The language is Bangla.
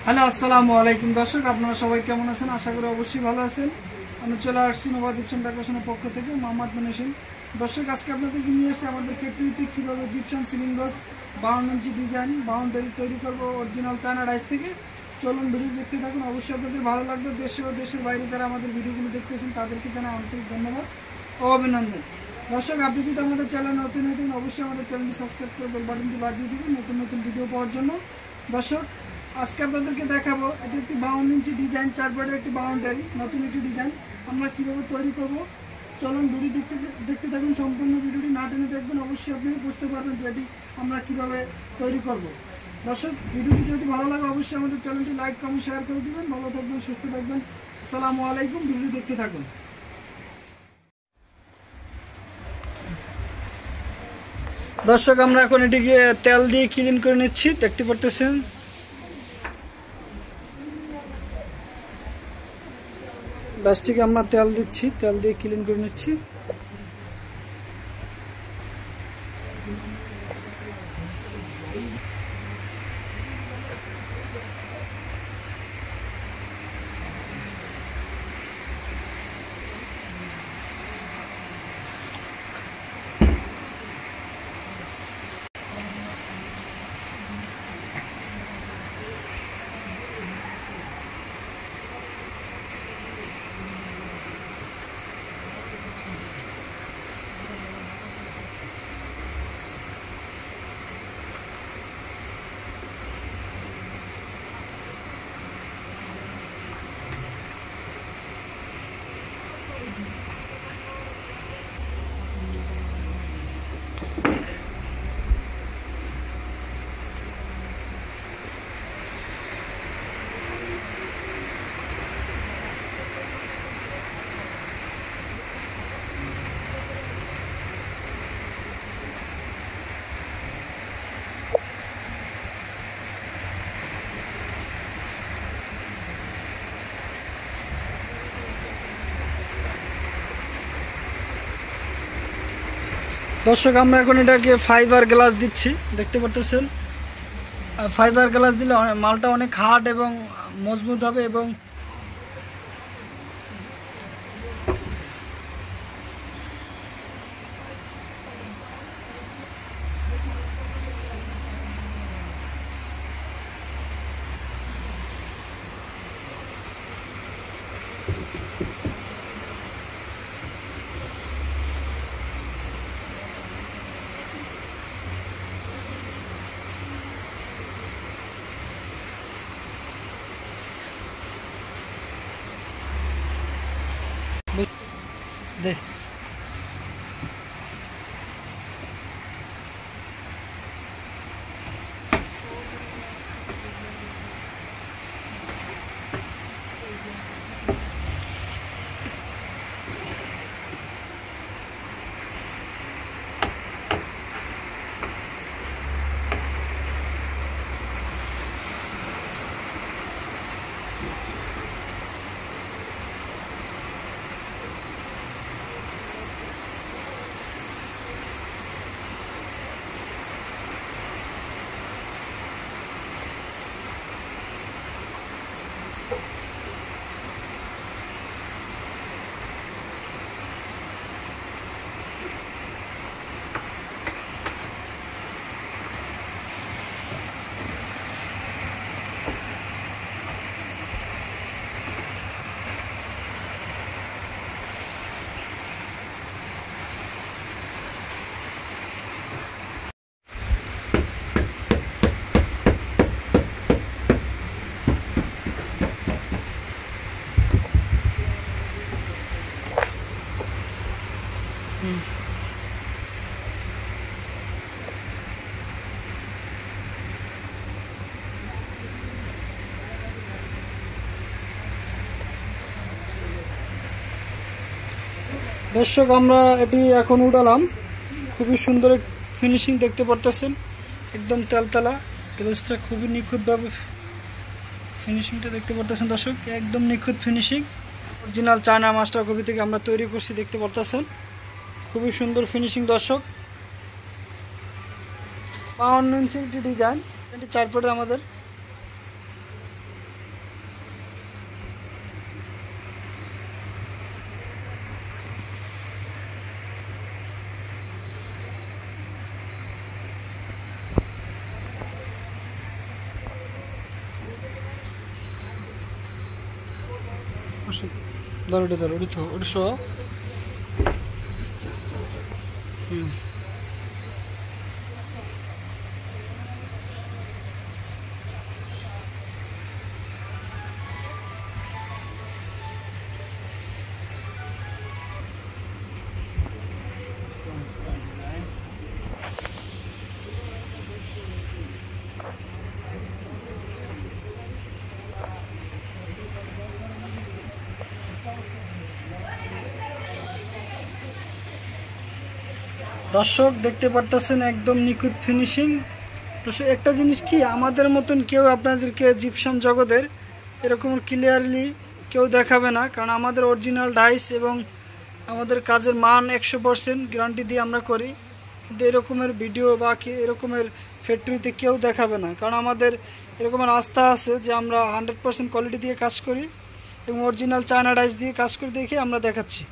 হ্যালো আসসালামু আলাইকুম দর্শক, আপনারা সবাই কেমন আছেন? আশা করি অবশ্যই ভালো আছেন। আমি চলে আসছি নোভা জিপসাম ডেকোরেশনের পক্ষ থেকে, মোহাম্মদ মনিসিন। দর্শক, আজকে আপনাদেরকে নিয়ে এসে আমাদের ফ্যাক্টরিতে কীভাবে জিপসাম সিলিং বক্স 52 ইঞ্চি ডিজাইন বাউন্ডারি তৈরি করবো অরিজিনাল চায়না রাইস থেকে। চলুন ভিডিও দেখতে থাকুন, অবশ্যই আপনাদের ভালো লাগবে। দেশে ও দেশের বাইরে যারা আমাদের ভিডিওগুলো দেখতেছেন তাদেরকে জানাই আন্তরিক ধন্যবাদ ও অভিনন্দন। দর্শক, আপনি যদি আমাদের চ্যানেল নতুন হতেন অবশ্যই আমাদের চ্যানেলটি সাবস্ক্রাইব করে বেল বাটনটি বাজিয়ে দেবেন নতুন নতুন ভিডিও পাওয়ার জন্য। দর্শক, আজকে আপনাদেরকে দেখাবো এটি একটি 52 ইঞ্চি ডিজাইন, 4 বোর্ডের একটি বাউন্ডারি, নতুন একটি ডিজাইন আমরা কীভাবে তৈরি করব। চলুন ভিডিও দেখতে থাকুন, সম্পূর্ণ ভিডিওটি না টেনে দেখবেন, অবশ্যই আপনি বুঝতে পারবেন যে এটি আমরা কীভাবে তৈরি করব। দর্শক, ভিডিওটি যদি ভালো লাগে অবশ্যই আমাদের চ্যানেলটি লাইক কমেন্ট শেয়ার করে দেবেন। ভালো থাকবেন, সুস্থ থাকবেন। আসসালামু আলাইকুম। ভিডিও দেখতে থাকুন। দর্শক, আমরা এখন এটিকে তেল দিয়ে ক্লিন করে নিচ্ছি, দেখতে পারতেছেন। প্লাস্টিকে আমরা তেল দিচ্ছি, তেল দিয়ে ক্লিন করে নিচ্ছি। দর্শক, আমরা এখন এটাকে ফাইবার গ্লাস দিচ্ছি, দেখতে পারতেছেন। ফাইবার গ্লাস দিলে মালটা অনেক হার্ড এবং মজবুত হবে এবং দে দর্শক, আমরা এটি এখন উঠালাম। খুবই সুন্দর ফিনিশিং দেখতে পারতেছেন, একদম তেলতলা গ্লাসটা খুবই নিখুঁতভাবে ফিনিশিংটা দেখতে পারতেছেন। দর্শক, একদম নিখুঁত finishing, original China master copy থেকে আমরা তৈরি করছি, দেখতে পারতেছেন। খুবই সুন্দর ফিনিশিং। দর্শক, 52 ইঞ্চি একটি ডিজাইন, এটি 4 ফুটের আমাদের ধরো ওটা সহ দর্শক দেখতে পারতেছেন একদম নিখুঁত ফিনিশিং। দর্শক একটা জিনিস কি, আমাদের মতন কেউ আপনাদেরকে জিপসাম জগতের এরকম ক্লিয়ারলি কেউ দেখাবে না, কারণ আমাদের অরিজিনাল ডাইস এবং আমাদের কাজের মান 100% গ্যারান্টি দিয়ে আমরা করি। কিন্তু এরকমের ভিডিও বা এরকমের ফ্যাক্টরিতে কেউ দেখাবে না, কারণ আমাদের এরকমের আস্থা আছে যে আমরা 100% কোয়ালিটি দিয়ে কাজ করি এবং অরিজিনাল চায়না ডাইস দিয়ে কাজ করে দেখে আমরা দেখাচ্ছি।